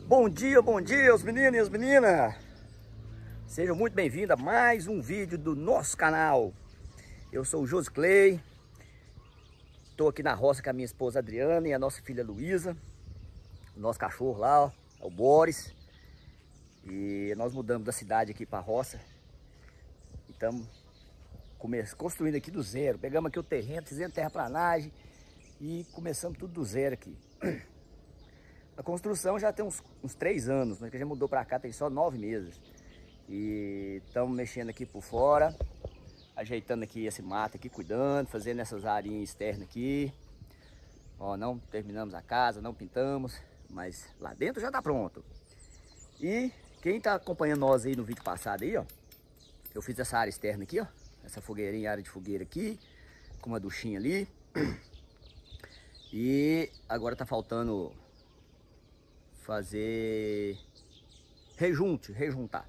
Bom dia, os meninos e as meninas. Sejam muito bem-vindos a mais um vídeo do nosso canal. Eu sou o Josicley. Estou aqui na roça com a minha esposa Adriana e a nossa filha Luísa. O nosso cachorro lá, ó, é o Boris. E nós mudamos da cidade aqui para a roça. E estamos construindo aqui do zero. Pegamos aqui o terreno, fizemos terraplanagem e começamos tudo do zero aqui. A construção já tem uns 3 anos, mas que a gente mudou para cá tem só 9 meses. E estamos mexendo aqui por fora, ajeitando aqui esse mato aqui, cuidando, fazendo essas arinhas externas aqui. Ó, não terminamos a casa, não pintamos, mas lá dentro já tá pronto. E quem tá acompanhando nós aí no vídeo passado aí, ó, eu fiz essa área externa aqui, ó, essa fogueirinha, área de fogueira aqui, com uma duchinha ali. E agora tá faltando fazer rejuntar.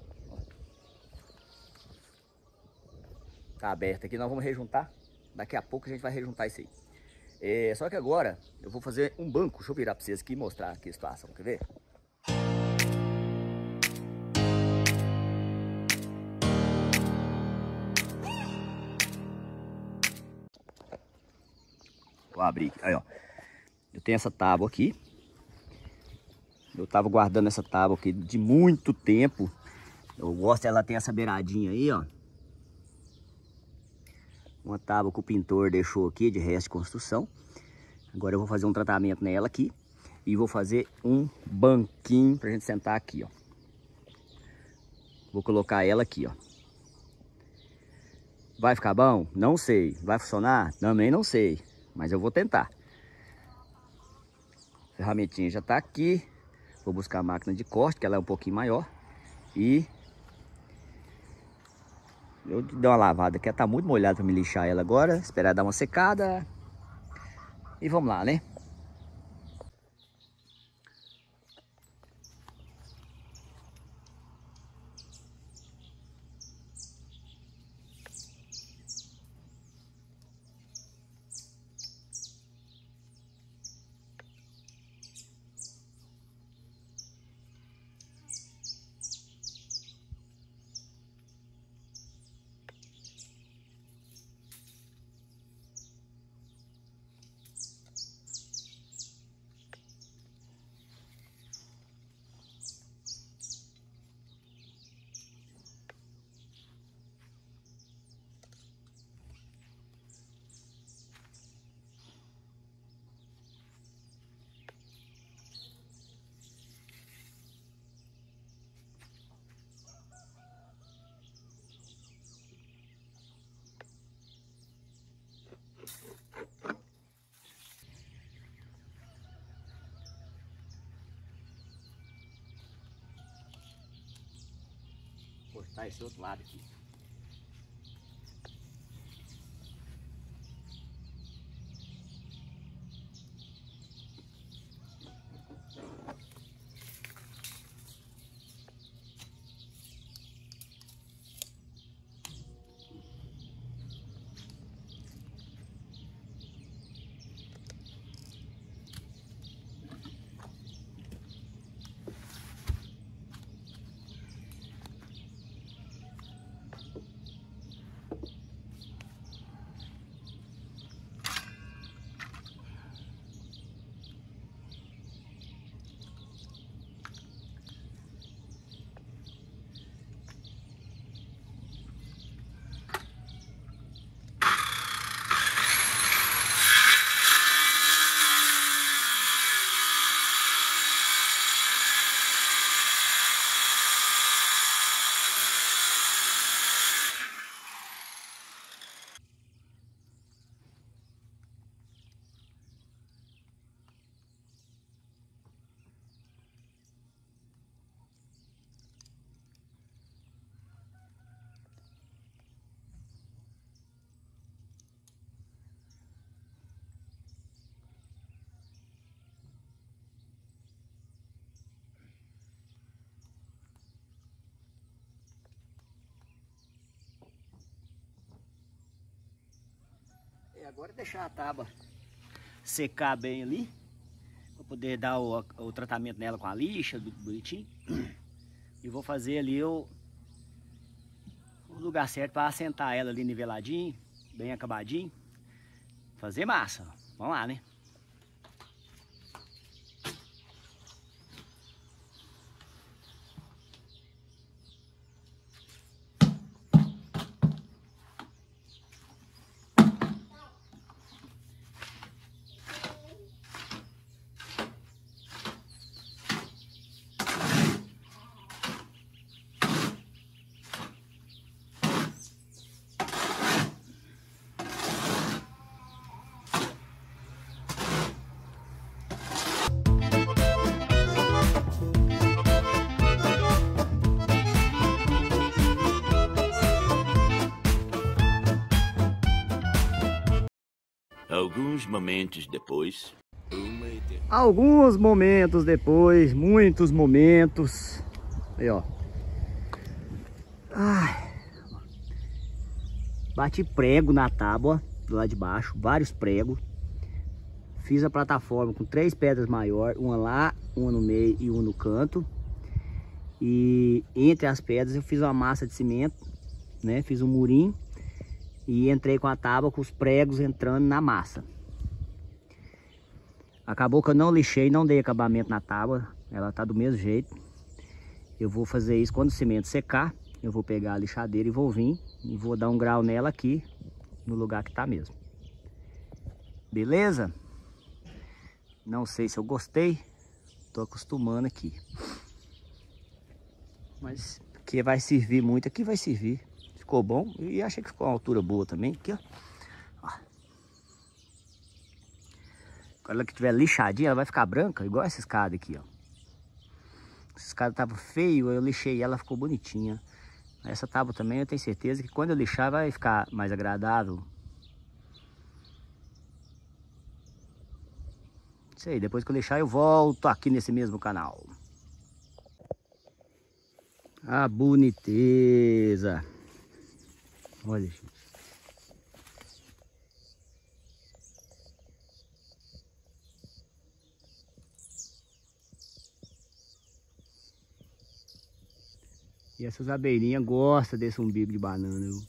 Tá aberto aqui, nós vamos rejuntar. Daqui a pouco a gente vai rejuntar isso aí. Só que agora eu vou fazer um banco. Deixa eu virar para vocês aqui e mostrar aqui a situação, quer ver? Vou abrir aqui, aí ó. Eu tenho essa tábua aqui. Eu tava guardando essa tábua aqui de muito tempo. Eu gosto, ela tem essa beiradinha aí, ó. Uma tábua que o pintor deixou aqui de resto de construção. Agora eu vou fazer um tratamento nela aqui. E vou fazer um banquinho pra gente sentar aqui, ó. Vou colocar ela aqui, ó. Vai ficar bom? Não sei. Vai funcionar? Também não sei. Mas eu vou tentar. A ferramentinha já tá aqui. Vou buscar a máquina de corte, que ela é um pouquinho maior. E eu dei uma lavada aqui, ela tá muito molhada para me lixar ela agora. Esperar dar uma secada. E vamos lá, né? Vou cortar esse outro lado aqui. Agora é deixar a tábua secar bem ali, para Para poder dar o tratamento nela com a lixa, bonitinho. E vou fazer ali o lugar certo para assentar ela ali niveladinho, bem acabadinho. Fazer massa. Vamos lá, né? Alguns momentos depois. Alguns momentos depois, muitos momentos. Aí, ó. Ai. Bati prego na tábua do lado de baixo, vários pregos. Fiz a plataforma com 3 pedras maiores, uma lá, uma no meio e uma no canto. E entre as pedras eu fiz uma massa de cimento, né? Fiz um murinho e entrei com a tábua com os pregos entrando na massa. Acabou que eu não lixei, não dei acabamento na tábua, ela tá do mesmo jeito. Eu vou fazer isso quando o cimento secar, eu vou pegar a lixadeira e vou vir e vou dar um grau nela aqui, no lugar que tá mesmo. Beleza? Não sei se eu gostei, tô acostumando aqui. Mas que vai servir muito, aqui vai servir. Ficou bom e achei que ficou uma altura boa também, aqui ó. Quando ela que tiver lixadinha, ela vai ficar branca, igual essa escada aqui, ó. Essa escada tava feio, eu lixei ela, ficou bonitinha. Essa tábua também eu tenho certeza que quando eu lixar vai ficar mais agradável. Isso aí, depois que eu lixar eu volto aqui nesse mesmo canal. A boniteza. Olha, gente. E essas abelhinhas gostam desse umbigo de banana, viu?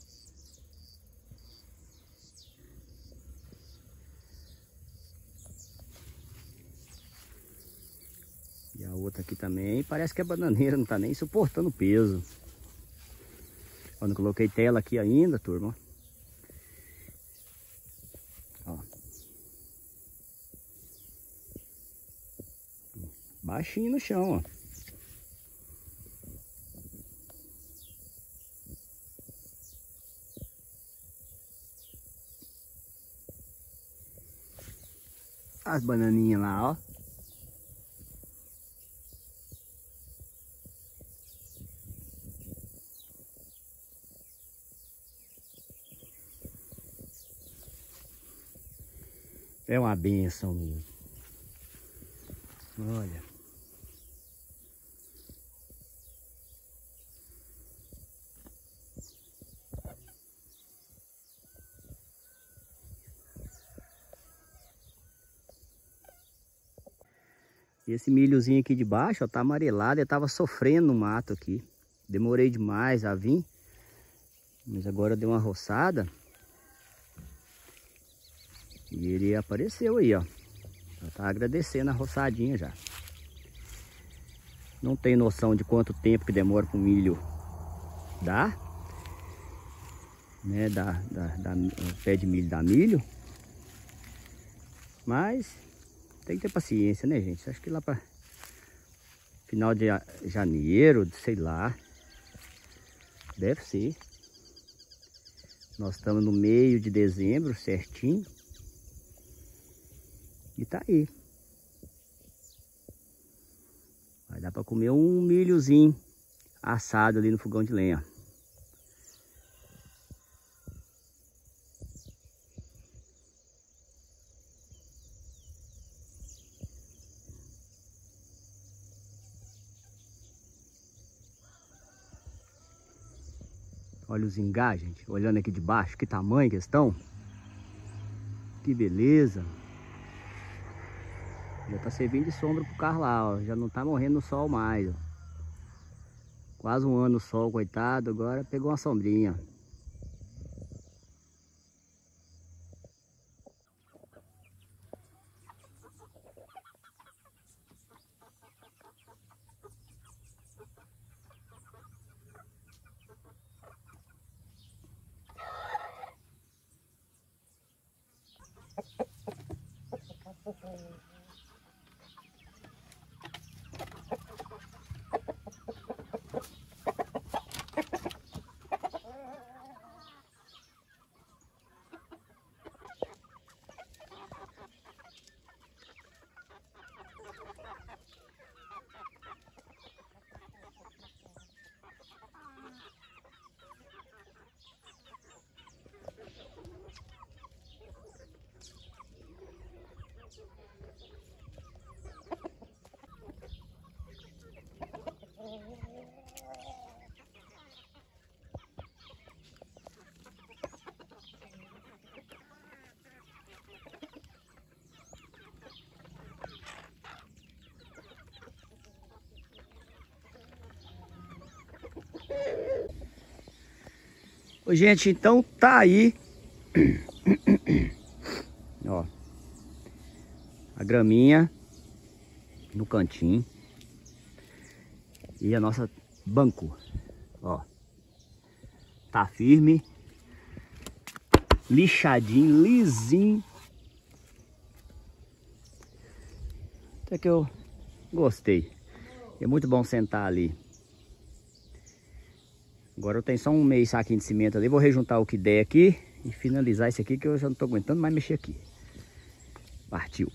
E a outra aqui também, parece que é bananeira, não tá nem suportando o peso. Eu não coloquei tela aqui ainda, turma. Ó. Baixinho no chão, ó. As bananinhas lá, ó. É uma benção mesmo. Olha. E esse milhozinho aqui de baixo, ó, tá amarelado, ele tava sofrendo no mato aqui. Demorei demais a vir, mas agora deu uma roçada. E ele apareceu aí, ó. Já tá agradecendo a roçadinha já. Não tenho noção de quanto tempo que demora pro milho dar, né? O pé de milho dá milho. Mas tem que ter paciência, né, gente? Acho que lá para final de janeiro, sei lá. Deve ser. Nós estamos no meio de dezembro, certinho. E tá aí. Vai dar para comer um milhozinho assado ali no fogão de lenha. Olha os ingá, gente. Olhando aqui de baixo, que tamanho que estão. Que beleza. Já tá servindo de sombra pro carro lá, ó. Já não tá morrendo no sol mais, ó. Quase um ano no sol, coitado. Agora pegou uma sombrinha. Ô, gente, então tá aí. Ó, a graminha no cantinho. E a nossa banco, ó, tá firme, lixadinho, lisinho. Até que eu gostei. É muito bom sentar ali. Agora eu tenho só um meio saquinho de cimento ali. Vou rejuntar o que der aqui e finalizar isso aqui, que eu já não tô aguentando mais mexer aqui. Partiu.